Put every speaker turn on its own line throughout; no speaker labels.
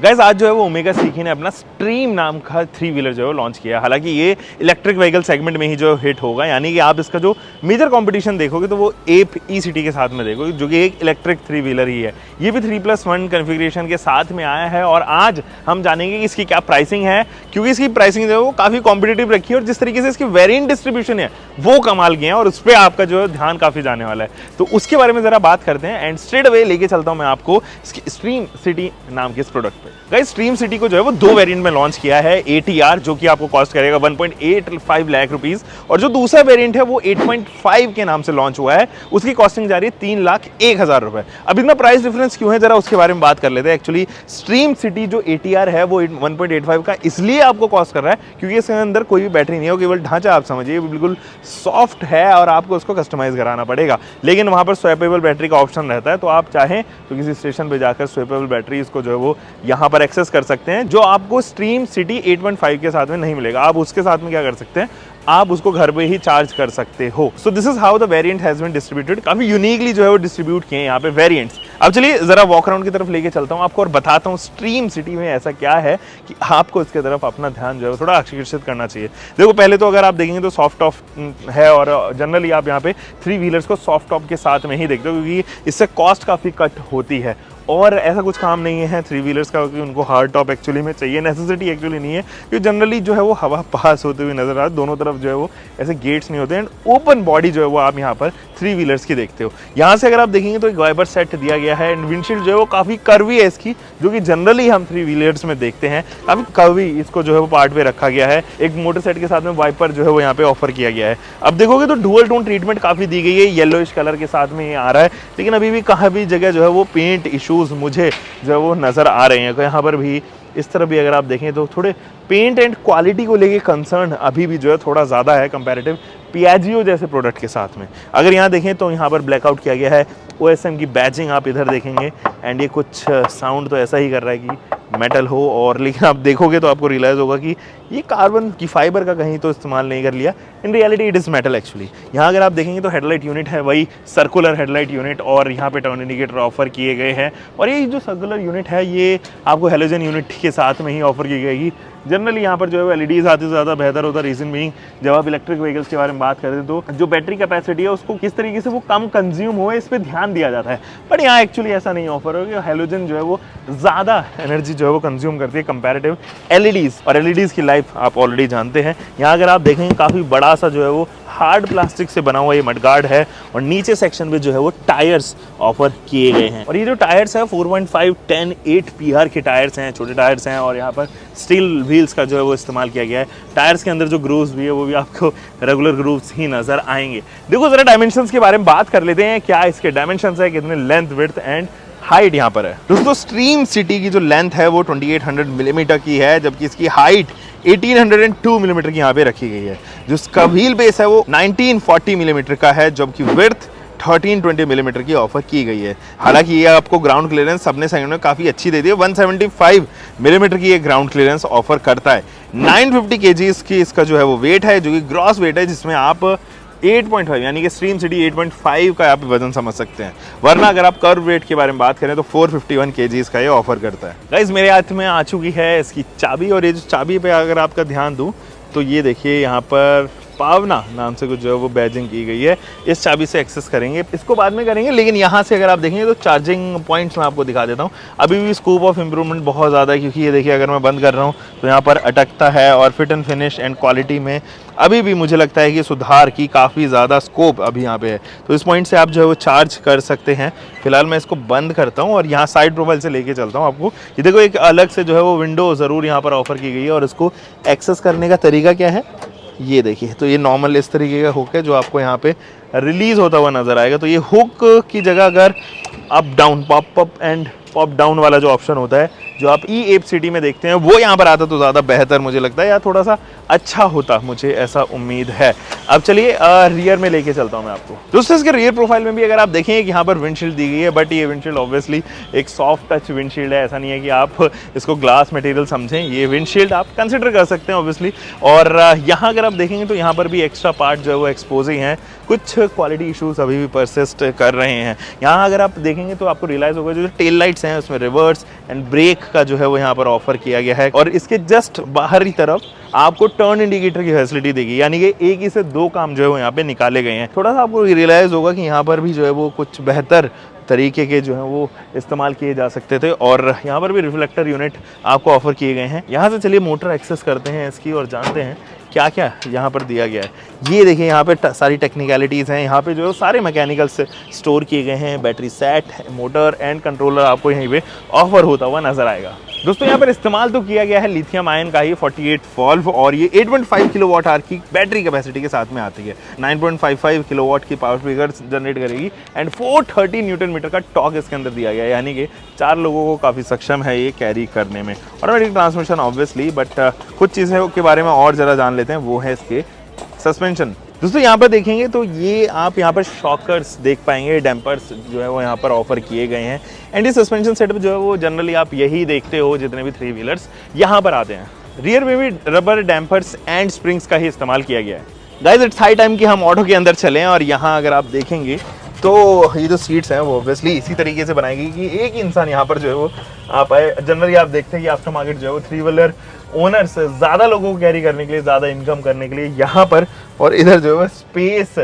Guys आज जो है वो ओमेगा सीखी ने अपना स्ट्रीम नाम का 3 व्हीलर जो है लॉन्च किया। हालांकि ये इलेक्ट्रिक व्हीकल सेगमेंट में ही जो हिट होगा, यानी कि आप इसका जो मेजर कंपटीशन देखोगे तो वो एप ई-सिटी के साथ में देखोगे, जो कि एक इलेक्ट्रिक 3 व्हीलर ही है। ये भी 3+1 कॉन्फ़िगरेशन के साथ में आया है और आज हम जानेंगे कि इसकी क्या प्राइसिंग है, क्योंकि इसकी प्राइसिंग जो है वो काफ़ी कॉम्पिटिटिव रखी है और जिस तरीके से इसकी वेरिएंट डिस्ट्रीब्यूशन है वो कमाल की है और उस पर आपका जो है ध्यान काफ़ी जाने वाला है। तो उसके बारे में ज़रा बात करते हैं एंड स्ट्रेट अवे लेके चलता हूँ मैं आपको इसकी स्ट्रीम सिटी नाम के इस प्रोडक्ट पे। गाइस स्ट्रीम सिटी को जो है वो 2 वेरिएंट में लॉन्च किया है। ATR जो कि आपको कॉस्ट करेगा 1.85 लाख रुपीस, और जो दूसरा वेरिएंट है वो 8.5 के नाम से लॉन्च हुआ है, उसकी कॉस्टिंग जा रही है 3,01,000 रुपए। अब इतना प्राइस डिफरेंस क्यों है, जरा उसके बारे में बात कर लेते हैं। एक्चुअली स्ट्रीम सिटी जो ATR है वो 1.85 का इसलिए आपको कॉस्ट कर रहा है क्योंकि इसके अंदर कोई भी बैटरी नहीं है, केवल ढांचा आप समझिए बिल्कुल सॉफ्ट है और आपको उसको कस्टमाइज कराना पड़ेगा। लेकिन वहां पर स्वैपेबल बैटरी का ऑप्शन रहता है, तो आप चाहें तो किसी स्टेशन पर जाकर स्वैपेबल बैटरी इसको जो है वो यहाँ पर एक्सेस कर सकते हैं, जो आपको स्ट्रीम सिटी 8.5 के साथ में नहीं मिलेगा। आप उसके साथ में क्या कर सकते हैं, आप उसको घर पे ही चार्ज कर सकते हो। So this is how the variant has been distributed. काफी यूनिकली जो है वो डिस्ट्रीब्यूट किए हैं यहाँ पे वेरिएंट्स। अब चलिए जरा वॉक अराउंड की तरफ लेके चलता हूँ आपको और बताता हूँ स्ट्रीम सिटी में ऐसा क्या है कि आपको इसके तरफ अपना ध्यान जो है थोड़ा आकर्षित करना चाहिए। देखो पहले तो अगर आप देखेंगे तो सॉफ्ट टॉप है और जनरली आप यहाँ पे 3 व्हीलर्स को सॉफ्ट टॉप के साथ में ही देखते हो, क्योंकि इससे कॉस्ट काफ़ी कट होती है। और ऐसा कुछ काम नहीं है 3 व्हीलर्स का कि उनको हार्ड टॉप एक्चुअली में चाहिए, नेसेसिटी एक्चुअली नहीं है, क्योंकि जनरली जो है वो हवा पास होते हुए नजर आ रहा है। दोनों तरफ जो है वो ऐसे गेट्स नहीं होते हैं, ओपन बॉडी जो है वो आप यहाँ पर 3 व्हीलर्स की देखते हो। यहाँ से अगर आप देखेंगे तो एक वाइपर सेट दिया गया है एंड विंडशील्ड जो है वो काफ़ी कर्वी है इसकी, जो कि जनरली हम 3 व्हीलर्स में देखते हैं। काफ़ी कर्वी इसको जो है वो पार्ट पे रखा गया है। एक मोटर सेट के साथ में वाइपर जो है वो यहाँ पे ऑफर किया गया है। अब देखोगे तो डुअल टोन ट्रीटमेंट काफ़ी दी गई है, येलोइश कलर के साथ में ये आ रहा है, लेकिन अभी भी कहाँ भी जगह जो है वो पेंट इशूज़ मुझे जो है वो नज़र आ रहे हैं। यहाँ पर भी इस तरह भी अगर आप देखें तो थोड़े पेंट एंड क्वालिटी को लेके कंसर्न अभी भी जो है थोड़ा ज़्यादा है कंपैरेटिव पियाजियो जैसे प्रोडक्ट के साथ में। अगर यहाँ देखें तो यहाँ पर ब्लैकआउट किया गया है, OSM की बैजिंग आप इधर देखेंगे एंड ये कुछ साउंड तो ऐसा ही कर रहा है कि मेटल हो, और लेकिन आप देखोगे तो आपको रियलाइज़ होगा कि ये कार्बन की फाइबर का कहीं तो इस्तेमाल नहीं कर लिया। In reality it is metal actually. यहाँ अगर आप देखेंगे तो हेडलाइट यूनिट है वही सर्कुलर हेडलाइट यूनिट, और यहाँ पे टर्न इंडिकेटर ऑफर किए गए हैं। और ये जो सर्कुलर यूनिट है ये आपको हेलोजन यूनिट के साथ में ही ऑफर की गई। जनरली यहाँ पर जो है LEDs आती ज़्यादा बेहतर होता है। रीजन बीइंग जब आप इलेक्ट्रिक व्हीकल्स के बारे में बात करते हैं तो जो बैटरी कैपेसिटी है उसको किस तरीके से वो कम कंज्यूम हो इस पर ध्यान दिया जाता है, बट यहाँ एक्चुअली ऐसा नहीं ऑफर हो कि हेलोजन जो है वो ज़्यादा एनर्जी जो है वो कंज्यूम करती है कंपैरेटिव LEDs, और LEDs की लाइफ आप ऑलरेडी जानते हैं। यहाँ अगर आप देखेंगे काफ़ी बड़ा सा जो है वो हार्ड प्लास्टिक से बना हुआ ये मडगार्ड है, और नीचे सेक्शन में जो है वो टायर्स ऑफर किए गए हैं। और ये जो टायर्स है 4.5 10 8 PR के टायर्स हैं, छोटे टायर्स हैं, और यहाँ पर स्टील व्हील्स का जो है वो इस्तेमाल किया गया है। टायर्स के अंदर जो ग्रूव्स भी है वो भी आपको रेगुलर ग्रूव्स ही नजर आएंगे। देखो जरा डायमेंशंस के बारे में बात कर लेते हैं, क्या इसके डायमेंशंस है, कितने लेंथ विड्थ एंड हाइट यहाँ पर है। दोस्तों स्ट्रीम सिटी की जो लेंथ है वो 2800 मिलीमीटर की है, जबकि इसकी हाइट 1802 मिलीमीटर की यहाँ पे रखी गई है। जो इसका व्हील बेस है वो 1940 मिलीमीटर का है, जबकि विड्थ 1320 मिलीमीटर की ऑफर की गई है। हालांकि ये आपको ग्राउंड क्लियरेंस अपने साइड में काफ़ी अच्छी दे दी है, 175 मिलीमीटर की ये ग्राउंड क्लियरेंस ऑफर करता है। 950 kg की इसका जो है वो वेट है, जो कि ग्रॉस वेट है, जिसमें आप 8.5 यानी कि स्ट्रीम सिटी 8.5 का आप वजन समझ सकते हैं। वरना अगर आप कर्व वेट के बारे में बात करें तो 451 kg का ये ऑफर करता है। गाइस मेरे हाथ में आ चुकी है इसकी चाबी, और ये जो चाबी पे अगर आपका ध्यान दूं तो ये देखिए यहाँ पर पावना नाम से कुछ जो है वो बैजिंग की गई है। इस चाबी से एक्सेस करेंगे, इसको बाद में करेंगे, लेकिन यहाँ से अगर आप देखेंगे तो चार्जिंग पॉइंट्स मैं आपको दिखा देता हूँ। अभी भी स्कोप ऑफ इम्प्रूवमेंट बहुत ज़्यादा है, क्योंकि ये देखिए अगर मैं बंद कर रहा हूँ तो यहाँ पर अटकता है, और fit and finish and quality में अभी भी मुझे लगता है कि सुधार की काफ़ी ज़्यादा स्कोप अभी यहाँ पे है। तो इस पॉइंट से आप जो है वो चार्ज कर सकते हैं। फिलहाल मैं इसको बंद करता हूँ और यहाँ साइड प्रोफाइल से लेके चलता हूँ आपको। ये देखो एक अलग से जो है वो विंडो ज़रूर यहाँ पर ऑफर की गई है, और इसको एक्सेस करने का तरीका क्या है ये देखिए। तो ये नॉर्मल इस तरीके का हुक है जो आपको यहाँ पे रिलीज होता हुआ नजर आएगा। तो ये हुक की जगह अगर up down pop up and pop down वाला जो ऑप्शन होता है जो आप ई-एप सिटी में देखते हैं वो यहाँ पर आता तो ज़्यादा बेहतर मुझे लगता है, या थोड़ा सा अच्छा होता, मुझे ऐसा उम्मीद है। अब चलिए रियर में लेके चलता हूँ मैं आपको। दोस्तों इसके रियर प्रोफाइल में भी अगर आप देखें कि यहाँ पर विंडशील्ड दी गई है, बट ये विंडशील्ड ऑब्वियसली एक सॉफ्ट टच विंडशील्ड है। ऐसा नहीं है कि आप इसको ग्लास मटेरियल समझें, ये विंडशील्ड आप कंसिडर कर सकते हैं ऑब्वियसली। और यहाँ अगर आप देखेंगे तो यहाँ पर भी एक्स्ट्रा पार्ट जो है वो एक्सपोज ही हैं, कुछ क्वालिटी इशूज अभी भी परसिस्ट कर रहे हैं। यहाँ अगर आप देखेंगे तो आपको रियलाइज़ होगा जो टेल लाइट्स हैं उसमें रिवर्स एंड ब्रेक का जो है वो यहाँ पर ऑफर किया गया है। और इसके जस्ट बाहरी तरफ आपको टर्न इंडिकेटर की फैसिलिटी देगी, यानी कि एक ही से दो काम जो है वो यहाँ पे निकाले गए हैं। थोड़ा सा आपको रियलाइज होगा कि यहाँ पर भी जो है वो कुछ बेहतर तरीके के जो है वो इस्तेमाल किए जा सकते थे, और यहाँ पर भी रिफ्लेक्टर यूनिट आपको ऑफर किए गए हैं। यहाँ से चलिए मोटर एक्सेस करते हैं इसकी और जानते हैं क्या क्या यहाँ पर दिया गया है। ये देखिए यहाँ पे सारी टेक्निकलिटीज़ हैं, यहाँ पे जो सारे मैकेनिकल्स स्टोर किए गए हैं। Battery set, motor and controller आपको यहीं पे ऑफर होता हुआ नजर आएगा। दोस्तों यहाँ पर इस्तेमाल तो किया गया है लिथियम आयन का ही 48 वॉल्व, और ये 8.5 किलोवाट आवर की बैटरी कैपेसिटी के साथ में आती है। 9.55 किलोवाट की पावर फिगर जनरेट करेगी एंड 430 न्यूटन मीटर का टॉर्क इसके अंदर दिया गया है, यानी कि 4 लोगों को काफ़ी सक्षम है ये कैरी करने में। ऑटोमेटिक ट्रांसमिशन ऑब्वियसली, बट कुछ चीज़ें के बारे में और ज़रा जान लेते हैं, वो है इसके सस्पेंशन। दोस्तों यहाँ पर देखेंगे तो ये आप यहाँ पर शॉकर्स देख पाएंगे, डैम्पर्स जो है वो यहाँ पर ऑफर किए गए हैं। एंड ये सस्पेंशन सेटअप जो है वो जनरली आप यही देखते हो जितने भी 3 व्हीलर्स यहाँ पर आते हैं। रियर में भी रबर डैम्पर्स एंड स्प्रिंग्स का ही इस्तेमाल किया गया है। गाइस इट्स हाई टाइम कि हम ऑटो के अंदर चलें, और यहाँ अगर आप देखेंगे तो ये जो सीट्स हैं वो ऑब्वियसली इसी तरीके से बनाई गई कि एक ही इंसान यहाँ पर जो है वो आ पाए। जनरली आप देखते हैं कि आफ्टर मार्केट जो है वो 3 व्हीलर ओनर्स ज़्यादा लोगों को कैरी करने के लिए, ज़्यादा इनकम करने के लिए यहाँ पर और इधर जो है स्पेस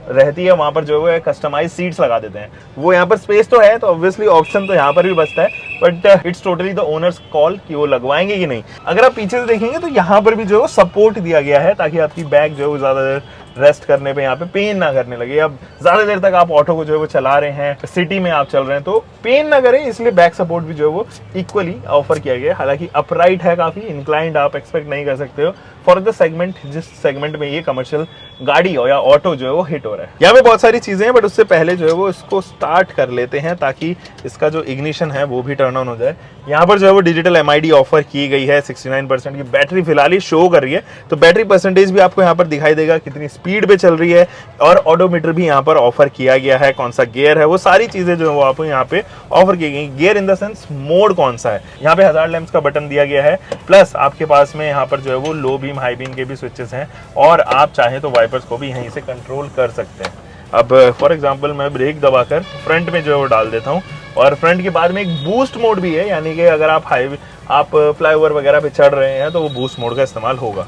रहती है, वहाँ पर जो है कस्टमाइज सीट्स लगा देते हैं। वो यहाँ पर स्पेस तो है, तो ऑब्वियसली ऑप्शन तो यहाँ पर भी बचता है, but it's totally the owners call कि वो लगवाएंगे कि नहीं। अगर आप पीछे से देखेंगे तो यहाँ पर भी जो है सपोर्ट दिया गया है ताकि आपकी बैग जो है वो ज़्यादा देर रेस्ट करने पे यहाँ पे पेन ना करने लगे। अब ज़्यादा देर तक आप ऑटो को जो है वो चला रहे हैं, सिटी में आप चल रहे हैं, तो पेन ना करे, इसलिए बैक सपोर्ट भी जो है वो इक्वली ऑफर किया गया है। हालांकि अपराइट है, काफ़ी इंक्लाइंड आप एक्सपेक्ट नहीं कर सकते हो फॉर द सेगमेंट जिस सेगमेंट में ये कमर्शियल गाड़ी हो या ऑटो जो है वो हिट हो रहा है। यहाँ पे बहुत सारी चीज़ें हैं, बट उससे पहले जो है वो इसको स्टार्ट कर लेते हैं ताकि इसका जो इग्निशन है वो भी टर्न ऑन हो जाए। यहाँ पर जो है वो डिजिटल MID ऑफर की गई है। 69% की बैटरी फिलहाल ही शो कर रही है, तो बैटरी परसेंटेज भी आपको यहाँ पर दिखाई देगा कितनी स्पीड पे चल रही है, और ऑडोमीटर भी यहाँ पर ऑफर किया गया है। कौन सा गियर है, वो सारी चीजें जो है वो आपको यहाँ पे ऑफर की गई। Gear in the sense mode कौन सा है, यहाँ पे हजार्ड लैंप्स का बटन दिया गया है, प्लस आपके पास में यहाँ पर जो है वो लो बीम हाई बीम के भी स्विचेस हैं, और आप चाहें तो वाइपर्स को भी यहीं से कंट्रोल कर सकते हैं। अब फॉर एग्जाम्पल मैं ब्रेक दबाकर फ्रंट में जो है वो डाल देता हूँ, और फ्रंट के बाद में एक बूस्ट मोड भी है, यानी कि अगर आप फ्लाईओवर वगैरह पे चढ़ रहे हैं तो वो बूस्ट मोड का इस्तेमाल होगा।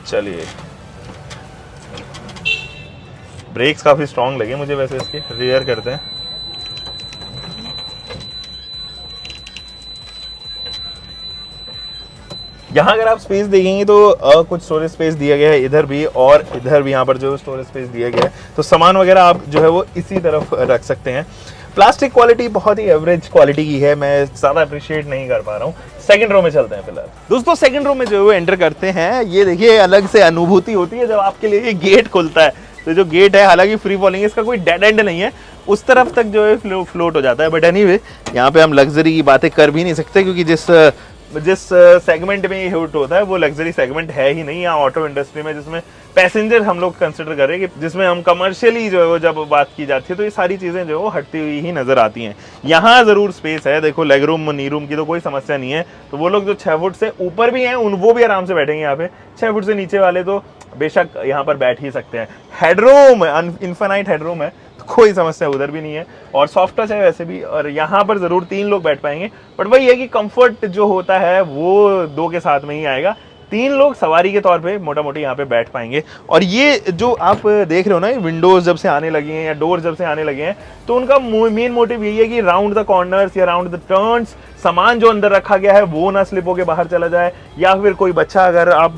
चलिए, ब्रेक्स काफी स्ट्रॉन्ग लगे मुझे वैसे इसके। रियर करते हैं। यहाँ अगर आप स्पेस देखेंगे तो कुछ स्टोरेज स्पेस दिया गया है इधर भी, और इधर भी यहाँ पर जो स्टोरेज स्पेस दिया गया है, तो सामान वगैरह आप जो है वो इसी तरफ रख सकते हैं। प्लास्टिक क्वालिटी बहुत ही एवरेज क्वालिटी की है, मैं ज़्यादा अप्रिशिएट नहीं कर पा रहा हूँ। सेकंड रो में चलते हैं फिलहाल। दोस्तों सेकंड रो में जो है वो एंटर करते हैं। ये देखिए अलग से अनुभूति होती है जब आपके लिए ये गेट खुलता है। तो जो गेट है हालांकि फ्री फॉलिंग है, इसका कोई डेड एंड नहीं है, उस तरफ तक जो है फ्लोट हो जाता है। बट एनीवे यहाँ पे हम लग्जरी की बातें कर भी नहीं सकते, क्योंकि जिस सेगमेंट में ये हिट होता है वो लग्जरी सेगमेंट है ही नहीं यहाँ ऑटो इंडस्ट्री में, जिसमें पैसेंजर हम लोग कंसिडर करें कि जिसमें हम कमर्शियली जो है वो जब बात की जाती है तो ये सारी चीज़ें जो है वो हटती हुई ही नजर आती हैं। यहाँ ज़रूर स्पेस है, देखो लेग रूम नी रूम की तो कोई समस्या नहीं है। तो वो लोग जो 6 फुट से ऊपर भी हैं वो भी आराम से बैठेंगे यहाँ पे। 6 फुट से नीचे वाले तो बेशक यहाँ पर बैठ ही सकते हैं। हेडरूम इन्फिनाइट हेडरूम है, कोई समस्या उधर भी नहीं है, और सॉफ्ट टच है वैसे भी, और यहाँ पर जरूर 3 लोग बैठ पाएंगे। बट वही है कि कंफर्ट जो होता है वो 2 के साथ में ही आएगा। 3 लोग सवारी के तौर पे मोटा मोटी यहाँ पे बैठ पाएंगे। और ये जो आप देख रहे हो ना, विंडोज जब से आने लगी हैं या डोर जब से आने लगे हैं, तो उनका मेन मोटिव यही है कि राउंड द कॉर्नर्स या राउंड द टर्न्स सामान जो अंदर रखा गया है वो ना स्लिप होके बाहर चला जाए, या फिर कोई बच्चा अगर आप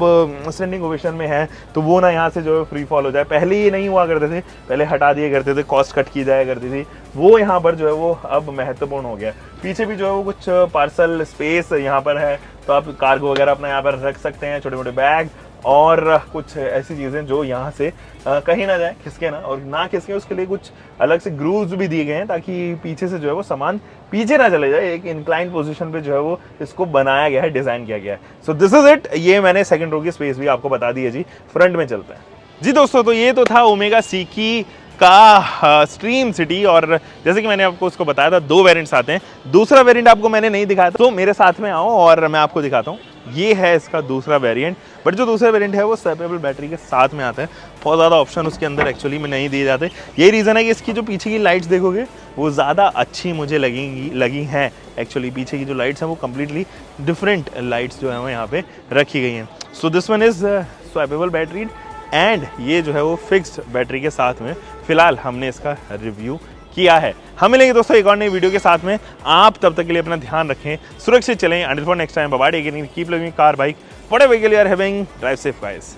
स्टैंडिंग ओवेशन में है तो वो ना यहाँ से जो है फ्री फॉल हो जाए। पहले ये नहीं हुआ करते थे, पहले हटा दिए करते थे, कॉस्ट कट की जाया करती थी, वो यहाँ पर जो है वो अब महत्वपूर्ण हो गया। पीछे भी जो है वो कुछ पार्सल स्पेस यहाँ पर है, तो आप कार्गो वगैरह अपना यहाँ पर रख सकते हैं, छोटे मोटे बैग और कुछ ऐसी चीज़ें जो यहाँ से कहीं ना जाए, खिसके ना, और ना खिसके उसके लिए कुछ अलग से ग्रूव्स भी दिए गए हैं ताकि पीछे से जो है वो सामान पीछे ना चले जाए। एक इंक्लाइन पोजीशन पे जो है वो इसको बनाया गया है, डिज़ाइन किया गया है। सो दिस इज इट। ये मैंने सेकंड रो की स्पेस भी आपको बता दी है जी। फ्रंट में चलते हैं जी। दोस्तों तो ये तो था ओमेगा सीकी का स्ट्रीम सिटी, और जैसे कि मैंने आपको उसको बताया था 2 वेरिएंट्स आते हैं। दूसरा वेरिएंट आपको मैंने नहीं दिखाया था, तो मेरे साथ में आओ और मैं आपको दिखाता हूँ। ये है इसका दूसरा वेरिएंट, बट जो दूसरा वेरिएंट है वो स्वैपेबल बैटरी के साथ में आता है। बहुत ज़्यादा ऑप्शन उसके अंदर एक्चुअली में नहीं दिए जाते। यही रीज़न है कि इसकी जो पीछे की लाइट्स देखोगे वो ज़्यादा अच्छी मुझे लगी हैं एक्चुअली पीछे की जो लाइट्स हैं वो कम्प्लीटली डिफरेंट लाइट्स जो है वो यहाँ पे रखी गई हैं। So this one is swappable battery and ये जो है वो फिक्स्ड बैटरी के साथ में फ़िलहाल हमने इसका रिव्यू किया है। हम मिलेंगे दोस्तों एक और नई वीडियो के साथ में। आप तब तक के लिए अपना ध्यान रखें, सुरक्षित चलें। Until for next time, bye bye, keep living car bike whatever vehicle you are having, drive safe guys.